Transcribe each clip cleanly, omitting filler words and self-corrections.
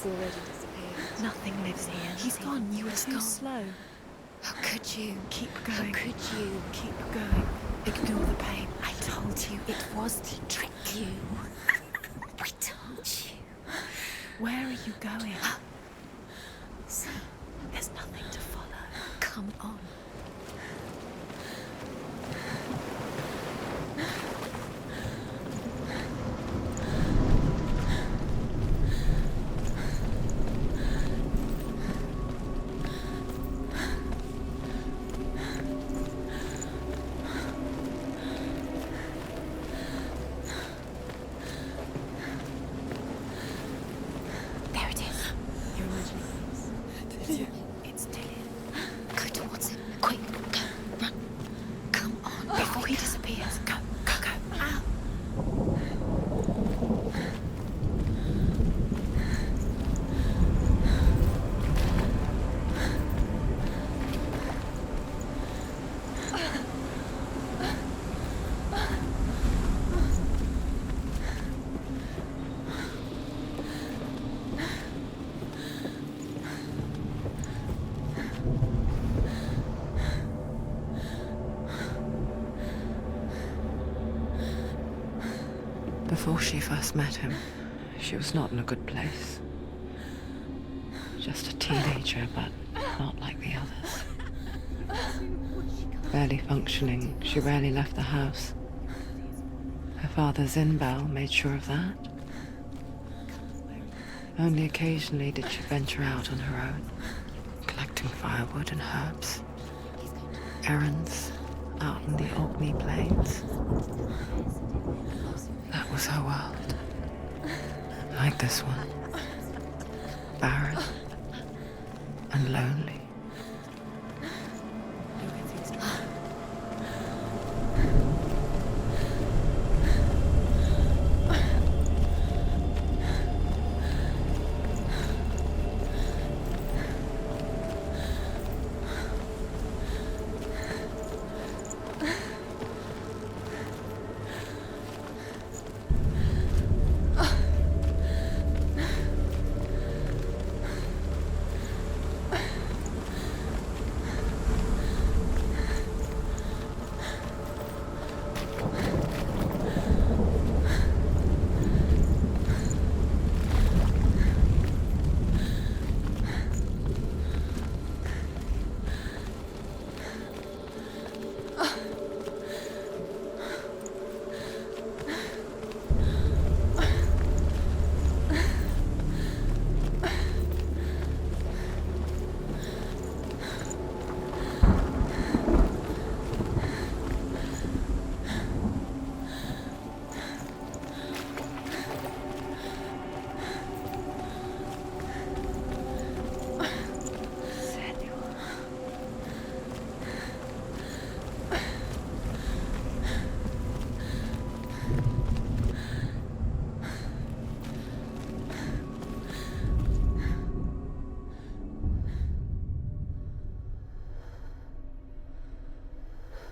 already disappeared. Nothing lives here. He's gone. You were too gone. slow. How could you? Keep going. How could you? Keep going. Ignore the pain. I told you it was to trick you. I told you. Where are you going? See, There's nothing to follow. come on. There it is. You're imagining this. It's Tilly. Go towards it. Quick, go, run. Come on, before he disappears. Go, go, go. Ow. Before she first met him, she was not in a good place. Just a teenager, but not like the others. Barely functioning, she rarely left the house. Her father Zinbal made sure of that. Only occasionally did she venture out on her own, collecting firewood and herbs. Errands out in the Orkney plains. That was her world. Like this one. Barren and lonely.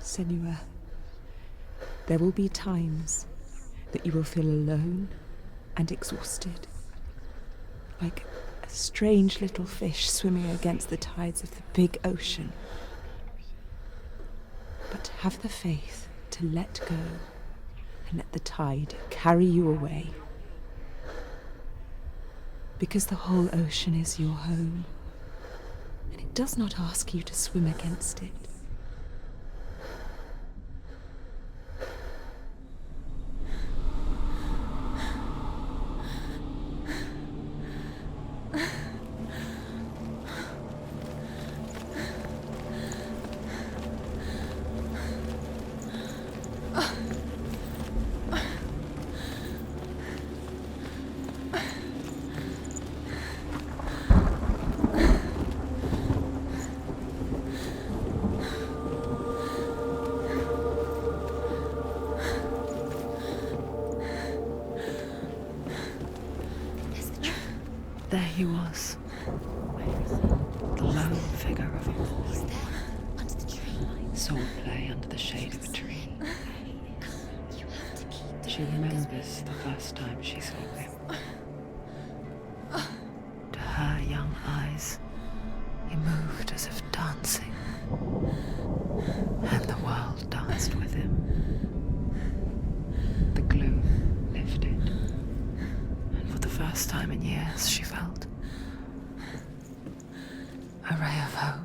Senua, there will be times that you will feel alone and exhausted, like a strange little fish swimming against the tides of the big ocean. But have the faith to let go and let the tide carry you away. Because the whole ocean is your home, and it does not ask you to swim against it. There he was, the lone figure of a boy. Under the tree. Swordplay under the shade of a tree. You have to keep She remembers the first time she saw him. her young eyes, he moved as if dancing, and the world danced with him. The gloom lifted, and for the first time in years she felt a ray of hope.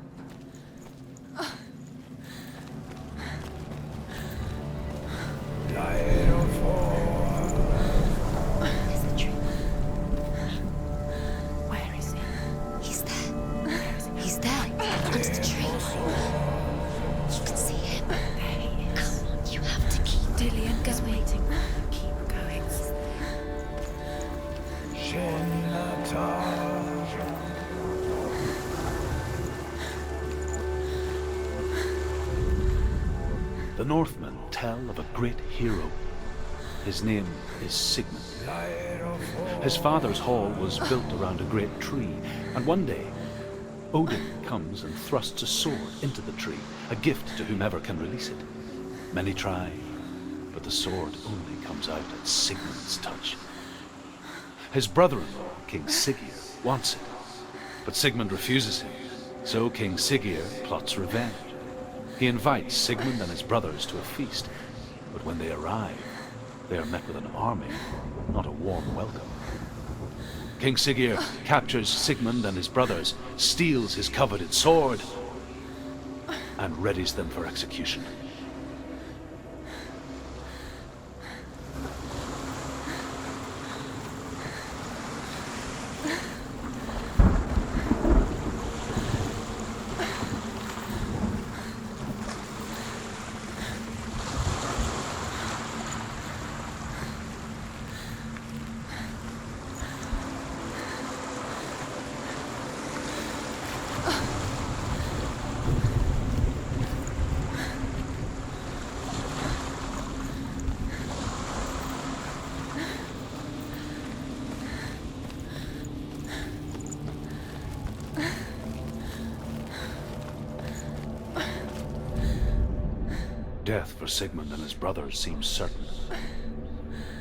Is the tree? Where is he? He's there. He's there. Under the tree. You can see him. There he is. Come on, you have to keep Dillian, He's waiting. keep going. The Northmen tell of a great hero. His name is Sigmund. His father's hall was built around a great tree, and one day Odin comes and thrusts a sword into the tree, a gift to whomever can release it. Many try, but the sword only comes out at Sigmund's touch. His brother-in-law, King Siggeir, wants it, but Sigmund refuses him, so King Siggeir plots revenge. He invites Sigmund and his brothers to a feast, but when they arrive, they are met with an army, not a warm welcome. King Siggeir captures Sigmund and his brothers, steals his coveted sword, and readies them for execution. Death for Sigmund and his brothers seems certain.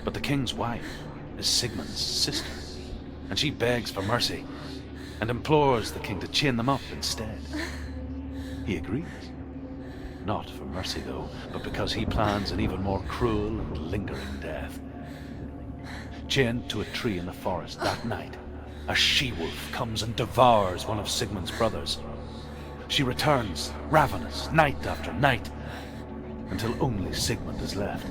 But the king's wife is Sigmund's sister, and she begs for mercy and implores the king to chain them up instead. He agrees. Not for mercy, though, but because he plans an even more cruel and lingering death. Chained to a tree in the forest that night, a she-wolf comes and devours one of Sigmund's brothers. She returns, ravenous, night after night, until only Sigmund is left.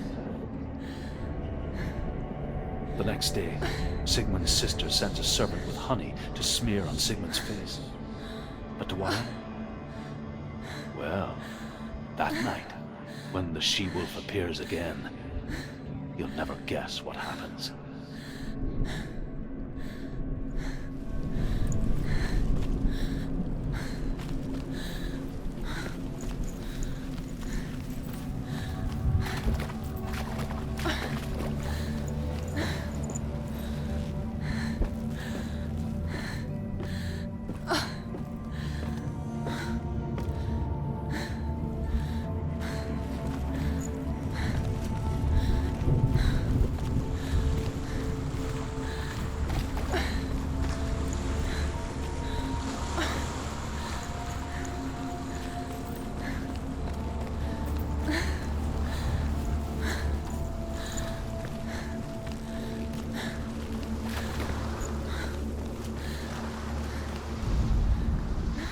The next day, Sigmund's sister sends a servant with honey to smear on Sigmund's face. But to what end? Well, that night, when the she-wolf appears again, you'll never guess what happens.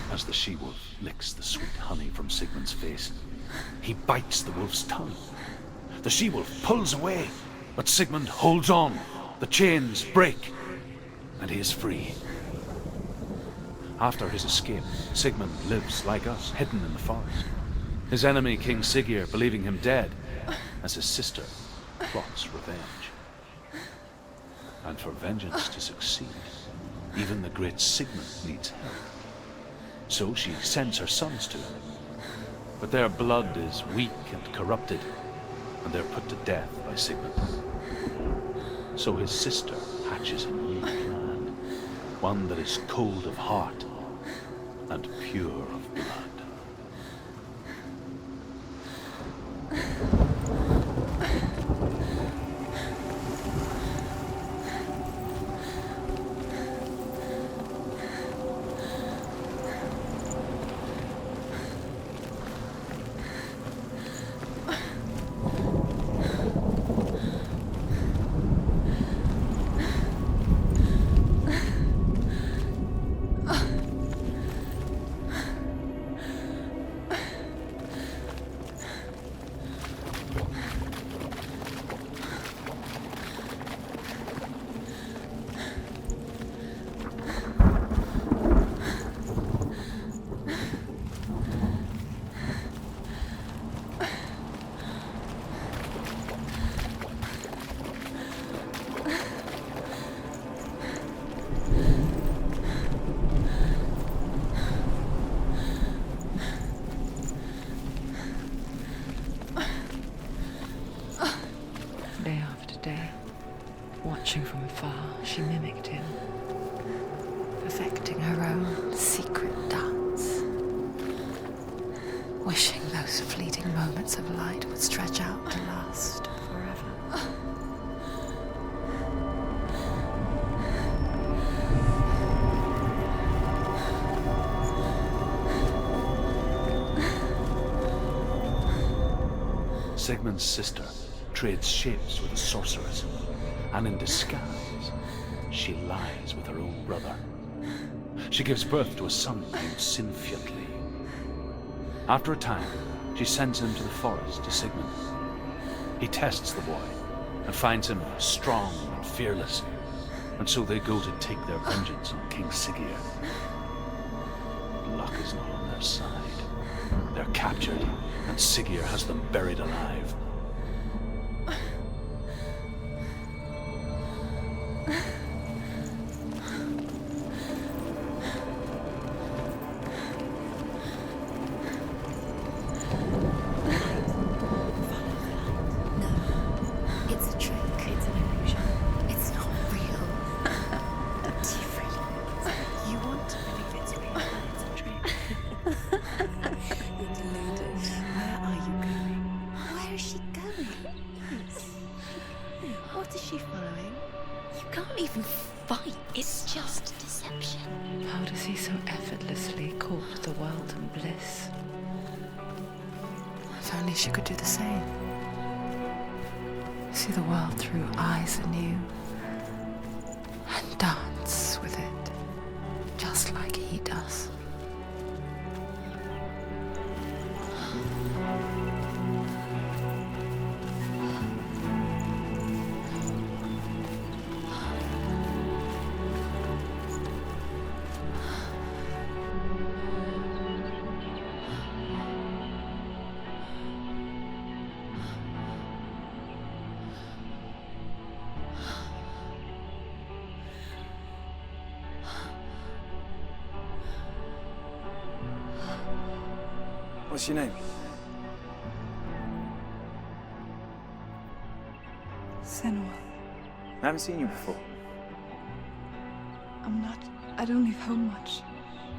As the she-wolf licks the sweet honey from Sigmund's face, he bites the wolf's tongue. The she-wolf pulls away, but Sigmund holds on. The chains break, and he is free. After his escape, Sigmund lives like us, hidden in the forest. His enemy, King Siggeir, believing him dead, as his sister plots revenge. And for vengeance to succeed, even the great Sigmund needs help. So she sends her sons to him. But their blood is weak and corrupted, and they're put to death by Sigmund. So his sister hatches a new plan, one that is cold of heart and pure of blood. day. Watching from afar, she mimicked him, perfecting her own secret dance, wishing those fleeting moments of light would stretch out to last forever. Sigmund's sister trades shapes with a sorceress, and in disguise, she lies with her own brother. She gives birth to a son named Sinfjotli. After a time, she sends him to the forest to Sigmund. He tests the boy and finds him strong and fearless, and so they go to take their vengeance on King Siggeir. Luck is not on their side. They're captured, and Siggeir has them buried alive. It's a trick. It's an illusion. It's not real. Do you really? You want to believe it's real, but it's a trick. You're deluded. Where are you going? Where is she going? What is she following? You can't even fight. It's just deception. How does he so effortlessly court the world and bliss? If only she could do the same. See the world through eyes anew and dance with it, just like he does. What's your name? Senua. I haven't seen you before. I don't leave home much.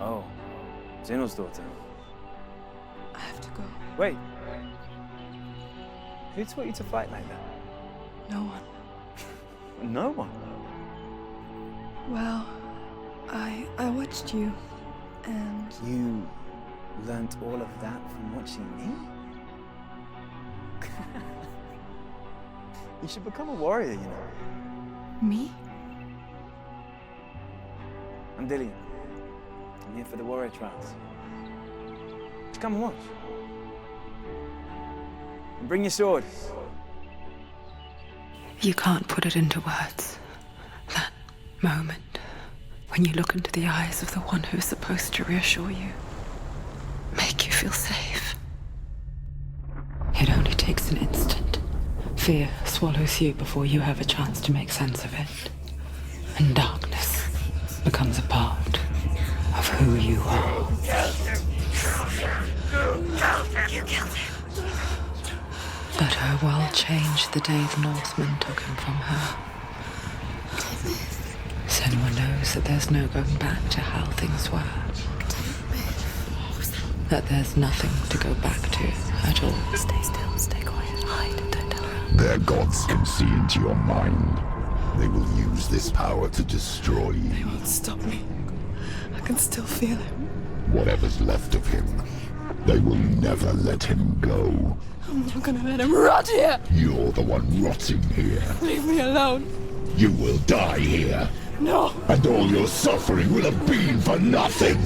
Oh, Zenua's daughter. I have to go. Wait. Who taught you to fight like that? No one. No one. Well, I watched you, and You learnt all of that from watching me? You should become a warrior, you know. me? I'm Dillian. I'm here for the warrior trials. Just come and watch. And bring your sword. You can't put it into words. That moment when you look into the eyes of the one who is supposed to reassure you, make you feel safe. It only takes an instant. Fear swallows you before you have a chance to make sense of it. And darkness becomes a part of who you are. You killed him. But her world changed the day the Northmen took him from her. Senua knows that there's no going back to how things were. That there's nothing to go back to at all. Stay still, stay quiet, hide, don't tell her. Their gods can see into your mind. They will use this power to destroy They you. won't stop me. I can still feel him. Whatever's left of him, they will never let him go. I'm not gonna let him rot here. You're the one rotting here. Leave me alone. You will die here, No. and all your suffering will have been for nothing.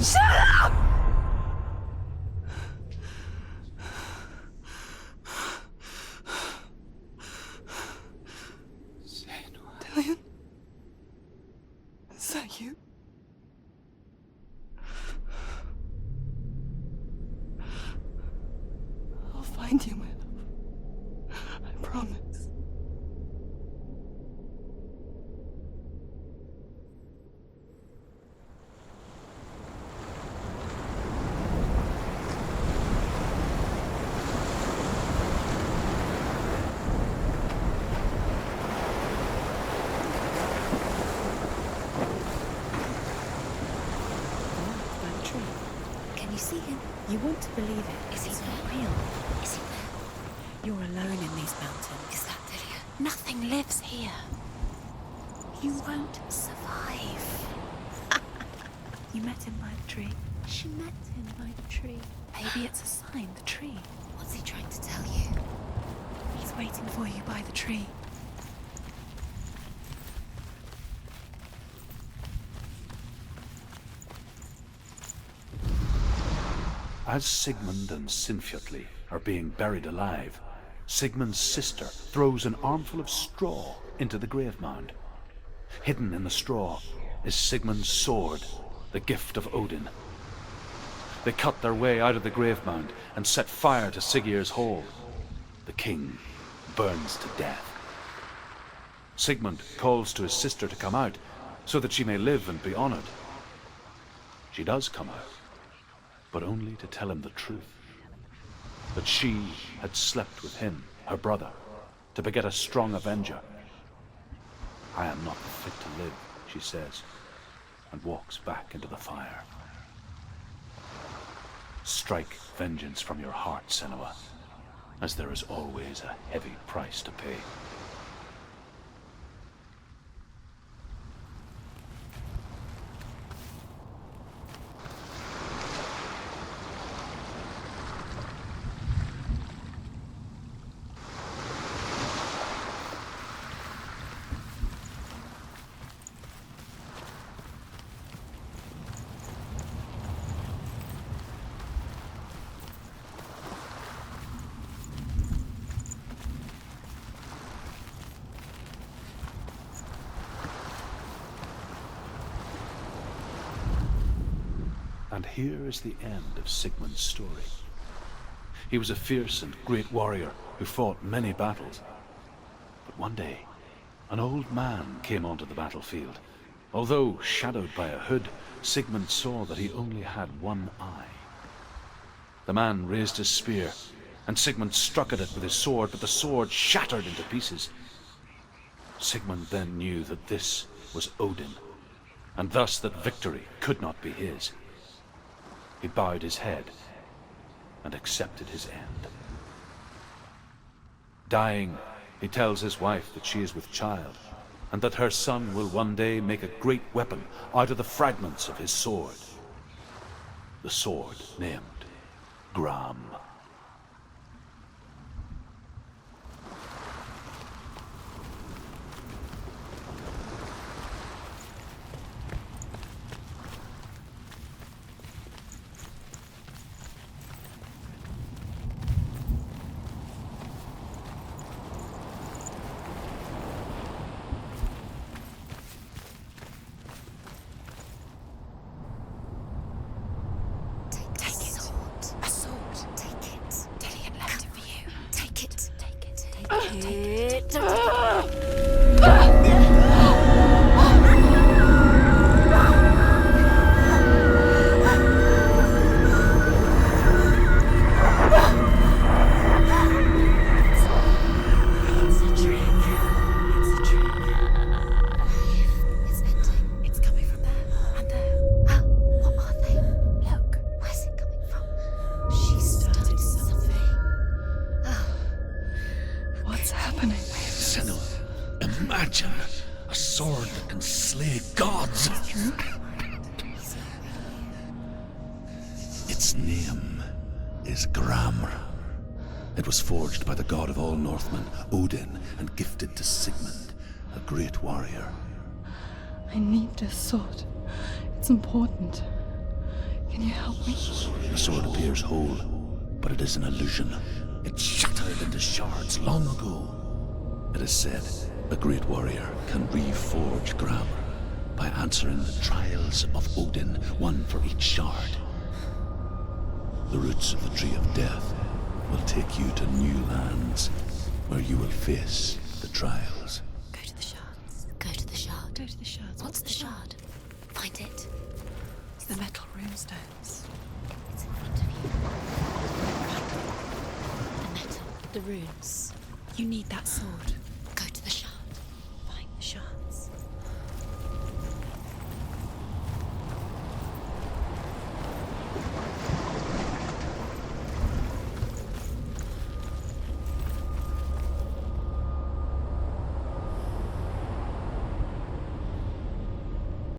Dillian? Is that you? I'll find you, my love. I promise. see him? You want to believe it. Is he It's there? not real. Is he there? You're alone in these mountains. Is that Delia? Nothing lives here. You won't survive. You met him by the tree. She met him by the tree. Maybe it's a sign, the tree. What's he trying to tell you? He's waiting for you by the tree. As Sigmund and Sinfjotli are being buried alive, Sigmund's sister throws an armful of straw into the grave mound. Hidden in the straw is Sigmund's sword, the gift of Odin. They cut their way out of the grave mound and set fire to Siggeir's hall. The king burns to death. Sigmund calls to his sister to come out so that she may live and be honored. She does come out, but only to tell him the truth. That she had slept with him, her brother, to beget a strong avenger. I am not fit to live, she says, and walks back into the fire. Strike vengeance from your heart, Senua, as there is always a heavy price to pay. And here is the end of Sigmund's story. He was a fierce and great warrior who fought many battles. But one day, an old man came onto the battlefield. Although shadowed by a hood, Sigmund saw that he only had one eye. The man raised his spear, and Sigmund struck at it with his sword, but the sword shattered into pieces. Sigmund then knew that this was Odin, and thus that victory could not be his. He bowed his head and accepted his end. Dying, he tells his wife that she is with child, and that her son will one day make a great weapon out of the fragments of his sword. The sword named Gram. Its name is Gram. It was forged by the god of all Northmen, Odin, and gifted to Sigmund, a great warrior. I need this sword. It's important. Can you help me? The sword appears whole, but it is an illusion. It shattered into shards long ago. It is said a great warrior can reforge Gram by answering the trials of Odin, one for each shard. The roots of the Tree of Death will take you to new lands where you will face the trials. Go to the shards. Go to the shard. Go to the shards. What's the shard? Find it. It's the metal runestones. It's in front of you. The metal. The runes. You need that sword.